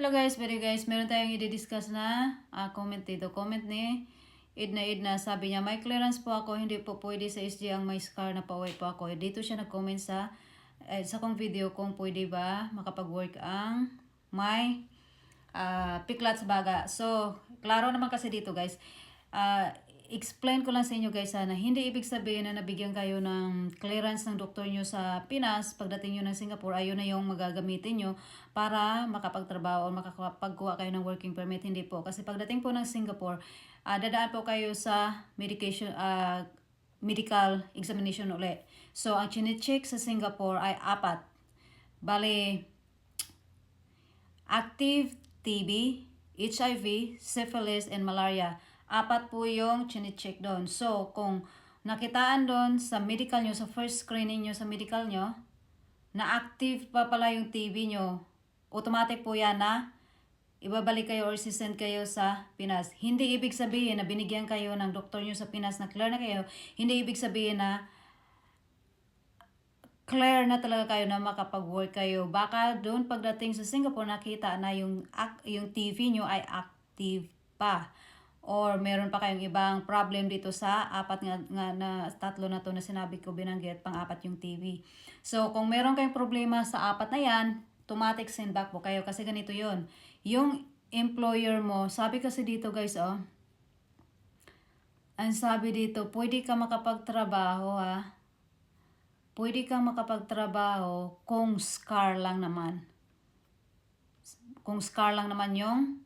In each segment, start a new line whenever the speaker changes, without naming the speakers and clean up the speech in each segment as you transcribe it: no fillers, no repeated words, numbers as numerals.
Hello guys, meron tayong i-discuss na comment dito. Comment ni Idna. Sabi niya, may clearance po ako, hindi po pwede sa SG ang may scar na pauwi po ako. Dito siya nag-comment sa kong video kung pwede ba makapag-work ang may piklat sa baga. So, klaro naman kasi dito guys. Explain ko lang sa inyo guys na hindi ibig sabihin na nabigyan kayo ng clearance ng doktor nyo sa Pinas, pagdating nyo ng Singapore, ayun na yung magagamitin nyo para makapagtrabaho o makakapagkuha kayo ng working permit. Hindi po. Kasi pagdating po ng Singapore, dadaan po kayo sa medical examination ulit. So, ang chine-check sa Singapore ay 4. Bale, active TB, HIV, syphilis, and malaria. 4 po yung chine-check doon. So, kung nakitaan doon sa medical nyo, sa first screening nyo sa medical nyo, na active pa pala yung TB nyo, automatic po yan na ibabalik kayo or sisend kayo sa Pinas. Hindi ibig sabihin na binigyan kayo ng doktor nyo sa Pinas na clear na kayo. Hindi ibig sabihin na clear na talaga kayo na makapag-work kayo. Baka doon pagdating sa Singapore nakita na yung TV nyo ay active pa. Or meron pa kayong ibang problem dito sa 4 na 3 na to na sinabi ko binanggit, pang-4 yung TV. So kung meron kayong problema sa 4 na yan, automatic send back po kayo kasi ganito yon. Yung employer mo, sabi kasi dito guys ang sabi dito, pwede ka makapagtrabaho Pwede kang makapagtrabaho kung scar lang naman. Kung scar lang naman yung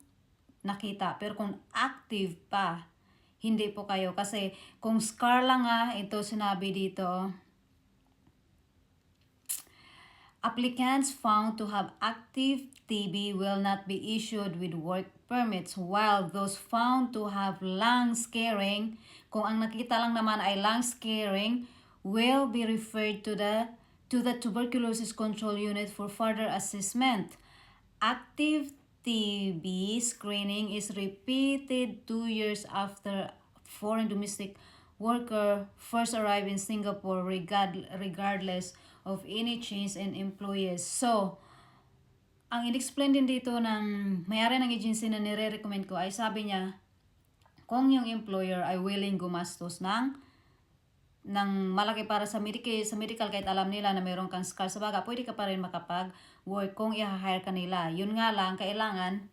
nakita. Pero kung active pa, hindi po kayo. Kasi kung scar lang ito sinabi dito, applicants found to have active TB will not be issued with work permits, while those found to have lung scarring, kung ang nakita lang naman ay lung scarring, will be referred to the tuberculosis control unit for further assessment. Active TB screening is repeated 2 years after foreign domestic worker first arrived in Singapore, regardless of any change in employees. So, ang in-explain din dito ng may-ari ng agency na nire-recommend ko ay sabi niya, kung yung employer ay willing gumastos ng malaki para sa medical kahit alam nila na mayroon kang scar sa baga, pwede ka pa rin makapag-work kung i-hire ka nila. Yun nga lang, kailangan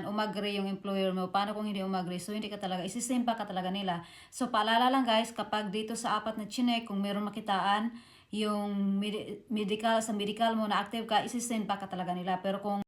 umagri yung employer mo. Paano kung hindi umagri? So, hindi ka talaga, isisimpa ka talaga nila. So, paalala lang guys, kapag dito sa 4 na chinek, kung meron makitaan, yung medical mo na active ka, isisimpa ka talaga nila. Pero kung